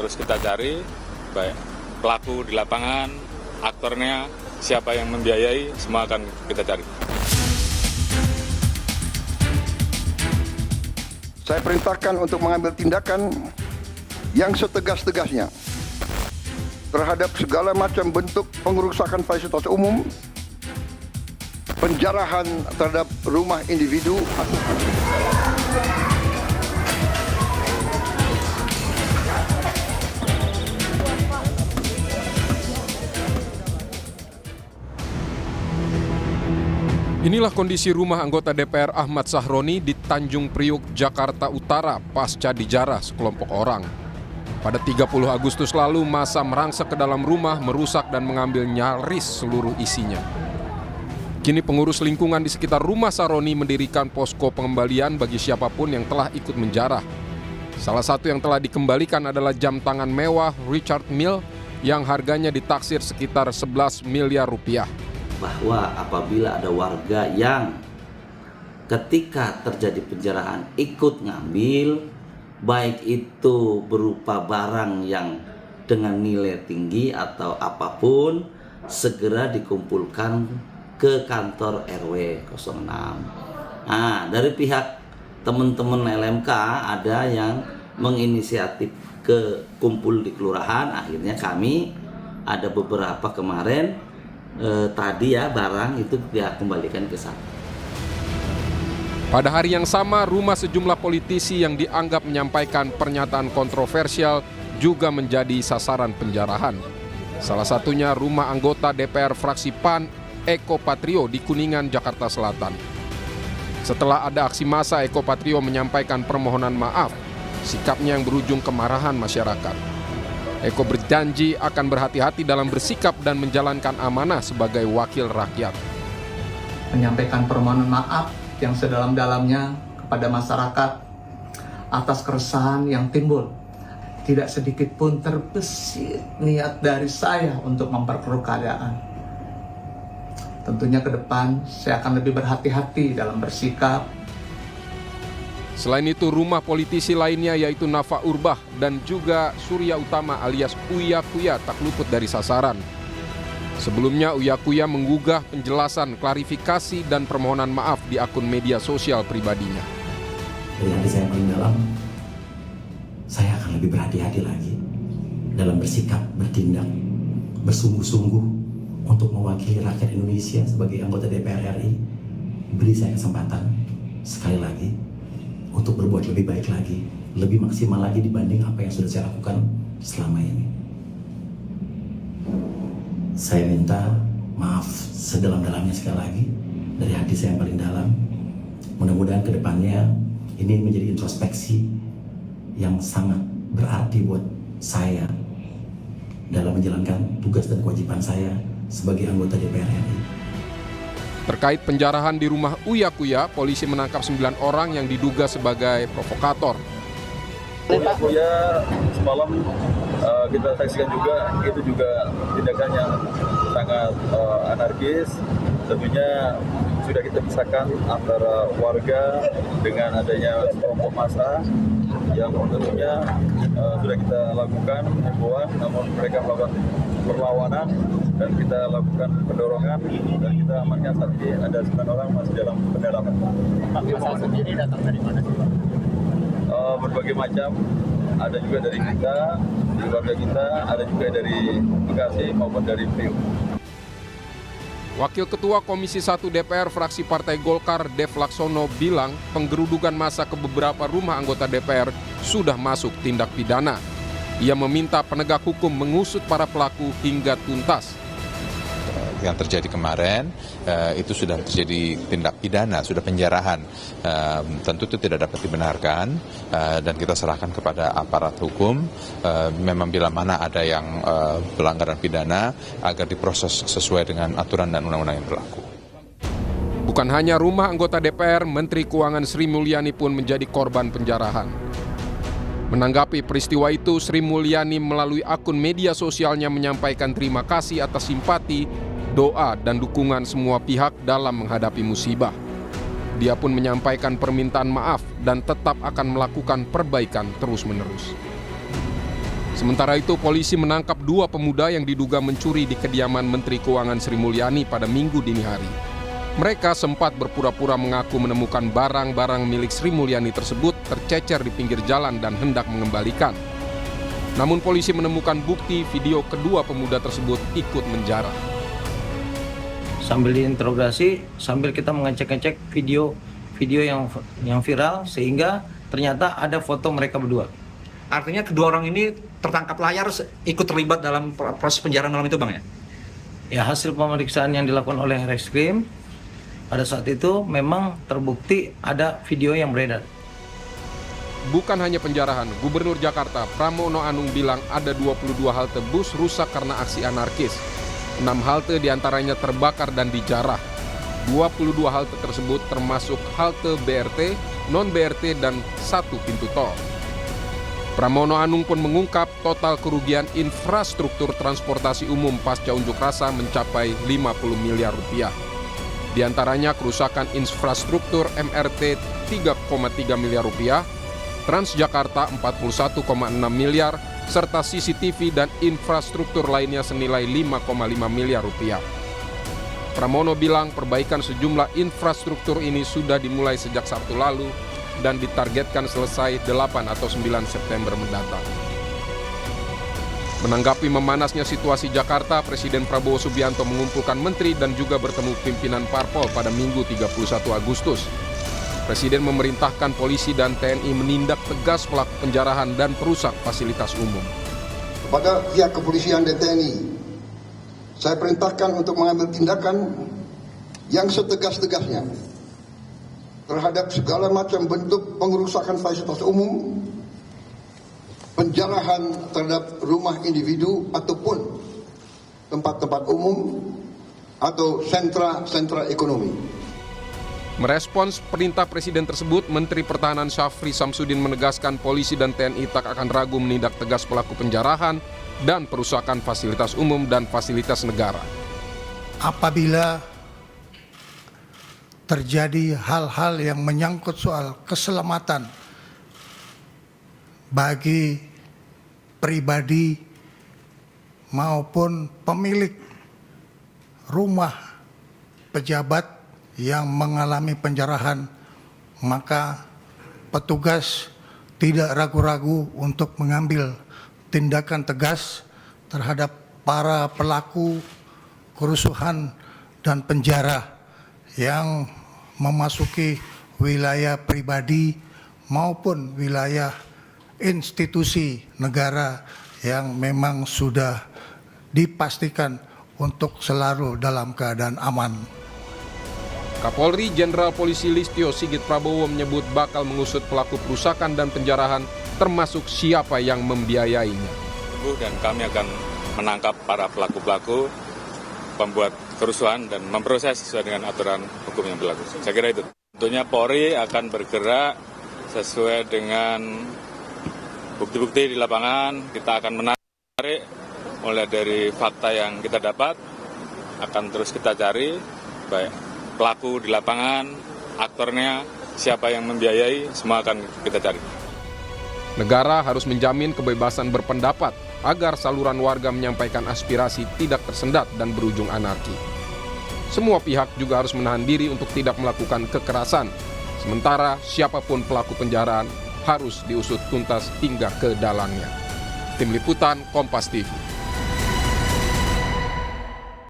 terus kita cari baik pelaku di lapangan, aktornya, siapa yang membiayai, semua akan kita cari. Saya perintahkan untuk mengambil tindakan yang setegas-tegasnya terhadap segala macam bentuk pengerusakan fasilitas umum, penjarahan terhadap rumah individu. Inilah kondisi rumah anggota DPR Ahmad Sahroni di Tanjung Priuk, Jakarta Utara pasca dijarah sekelompok orang. Pada 30 Agustus lalu, massa merangsek ke dalam rumah, merusak dan mengambil nyaris seluruh isinya. Kini pengurus lingkungan di sekitar rumah Sahroni mendirikan posko pengembalian bagi siapapun yang telah ikut menjarah. Salah satu yang telah dikembalikan adalah jam tangan mewah Richard Mille yang harganya ditaksir sekitar 11 miliar rupiah. Bahwa apabila ada warga yang ketika terjadi penjarahan ikut ngambil, baik itu berupa barang yang dengan nilai tinggi atau apapun, segera dikumpulkan ke kantor RW 06. Nah, dari pihak teman-teman LMK ada yang menginisiatif ke kumpul di kelurahan, akhirnya kami ada beberapa kemarin tadi ya barang itu dia kembalikan ke sana. Pada hari yang sama, rumah sejumlah politisi yang dianggap menyampaikan pernyataan kontroversial juga menjadi sasaran penjarahan. Salah satunya rumah anggota DPR fraksi PAN Eko Patrio di Kuningan, Jakarta Selatan. Setelah ada aksi massa, Eko Patrio menyampaikan permohonan maaf, sikapnya yang berujung kemarahan masyarakat. Eko berjanji akan berhati-hati dalam bersikap dan menjalankan amanah sebagai wakil rakyat. Menyampaikan permohonan maaf yang sedalam-dalamnya kepada masyarakat atas keresahan yang timbul. Tidak sedikit pun terbesit niat dari saya untuk memperkeruh keadaan. Tentunya ke depan saya akan lebih berhati-hati dalam bersikap. Selain itu, rumah politisi lainnya yaitu Nafa Urbah dan juga Surya Utama alias Uya Kuya tak luput dari sasaran. Sebelumnya, Uya Kuya menggugah penjelasan, klarifikasi, dan permohonan maaf di akun media sosial pribadinya. Dari hati saya paling dalam, saya akan lebih berhati-hati lagi dalam bersikap, bertindak, bersungguh-sungguh untuk mewakili rakyat Indonesia sebagai anggota DPR RI. Beri saya kesempatan sekali lagi untuk berbuat lebih baik lagi, lebih maksimal lagi dibanding apa yang sudah saya lakukan selama ini. Saya minta maaf sedalam-dalamnya sekali lagi dari hati saya yang paling dalam. Mudah-mudahan ke depannya ini menjadi introspeksi yang sangat berarti buat saya dalam menjalankan tugas dan kewajiban saya sebagai anggota DPR RI. Terkait penjarahan di rumah Uya Kuya, polisi menangkap 9 orang yang diduga sebagai provokator. Uya Kuya semalam kita saksikan juga, itu juga tindakan yang sangat anarkis. Tentunya sudah kita pisahkan antara warga dengan adanya kelompok massa yang tentunya sudah kita lakukan himbauan, namun mereka melakukan perlawanan dan kita lakukan pendorongan dan kita amankan saat ini ada 9 orang masih dalam pendalaman. Masa sendiri datang dari mana sih, Pak? Berbagai macam, ada juga dari kita, di keluarga kita, ada juga dari Bekasi maupun dari Priuk. Wakil Ketua Komisi 1 DPR fraksi Partai Golkar Dev Laksono bilang penggerudukan massa ke beberapa rumah anggota DPR sudah masuk tindak pidana. Ia meminta penegak hukum mengusut para pelaku hingga tuntas. Yang terjadi kemarin itu sudah terjadi tindak pidana, sudah penjarahan. Tentu itu tidak dapat dibenarkan dan kita serahkan kepada aparat hukum. Memang bila mana ada yang pelanggaran pidana agar diproses sesuai dengan aturan dan undang-undang yang berlaku. Bukan hanya rumah anggota DPR, Menteri Keuangan Sri Mulyani pun menjadi korban penjarahan. Menanggapi peristiwa itu, Sri Mulyani melalui akun media sosialnya menyampaikan terima kasih atas simpati, doa, dan dukungan semua pihak dalam menghadapi musibah. Dia pun menyampaikan permintaan maaf dan tetap akan melakukan perbaikan terus-menerus. Sementara itu, polisi menangkap 2 pemuda yang diduga mencuri di kediaman Menteri Keuangan Sri Mulyani pada Minggu dini hari. Mereka sempat berpura-pura mengaku menemukan barang-barang milik Sri Mulyani tersebut tercecer di pinggir jalan dan hendak mengembalikan. Namun polisi menemukan bukti video kedua pemuda tersebut ikut menjarah. Sambil diinterogasi, sambil kita mengecek-ngecek video yang viral, sehingga ternyata ada foto mereka berdua. Artinya kedua orang ini tertangkap layar ikut terlibat dalam proses penjarahan malam itu, Bang, ya? Ya, hasil pemeriksaan yang dilakukan oleh Reskrim pada saat itu memang terbukti ada video yang beredar. Bukan hanya penjarahan, Gubernur Jakarta Pramono Anung bilang ada 22 halte bus rusak karena aksi anarkis. 6 halte diantaranya terbakar dan dijarah. 22 halte tersebut termasuk halte BRT, non-BRT, dan 1 pintu tol. Pramono Anung pun mengungkap total kerugian infrastruktur transportasi umum pasca unjuk rasa mencapai 50 miliar rupiah. Di antaranya kerusakan infrastruktur MRT 3,3 miliar rupiah, Transjakarta 41,6 miliar, serta CCTV dan infrastruktur lainnya senilai 5,5 miliar rupiah. Pramono bilang perbaikan sejumlah infrastruktur ini sudah dimulai sejak Sabtu lalu dan ditargetkan selesai 8 atau 9 September mendatang. Menanggapi memanasnya situasi Jakarta, Presiden Prabowo Subianto mengumpulkan menteri dan juga bertemu pimpinan parpol pada Minggu 31 Agustus. Presiden memerintahkan polisi dan TNI menindak tegas pelaku penjarahan dan perusak fasilitas umum. Kepada pihak kepolisian dan TNI, saya perintahkan untuk mengambil tindakan yang setegas-tegasnya terhadap segala macam bentuk pengerusakan fasilitas umum, penjarahan terhadap rumah individu ataupun tempat-tempat umum atau sentra-sentra ekonomi. Merespons perintah Presiden tersebut, Menteri Pertahanan Syafri Samsudin menegaskan polisi dan TNI tak akan ragu menindak tegas pelaku penjarahan dan perusakan fasilitas umum dan fasilitas negara. Apabila terjadi hal-hal yang menyangkut soal keselamatan bagi pribadi maupun pemilik rumah pejabat yang mengalami penjarahan, maka petugas tidak ragu-ragu untuk mengambil tindakan tegas terhadap para pelaku kerusuhan dan penjara yang memasuki wilayah pribadi maupun wilayah institusi negara yang memang sudah dipastikan untuk selalu dalam keadaan aman. Kapolri Jenderal Polisi Listio Sigit Prabowo menyebut bakal mengusut pelaku perusakan dan penjarahan, termasuk siapa yang membiayainya. Dan kami akan menangkap para pelaku-pelaku pembuat kerusuhan dan memproses sesuai dengan aturan hukum yang berlaku. Saya kira itu. Tentunya Polri akan bergerak sesuai dengan bukti-bukti di lapangan. Kita akan menarik mulai dari fakta yang kita dapat, akan terus kita cari, baik pelaku di lapangan, aktornya, siapa yang membiayai, semua akan kita cari. Negara harus menjamin kebebasan berpendapat agar saluran warga menyampaikan aspirasi tidak tersendat dan berujung anarki. Semua pihak juga harus menahan diri untuk tidak melakukan kekerasan. Sementara siapapun pelaku penjarahan harus diusut tuntas hingga ke dalangnya. Tim Liputan Kompas TV.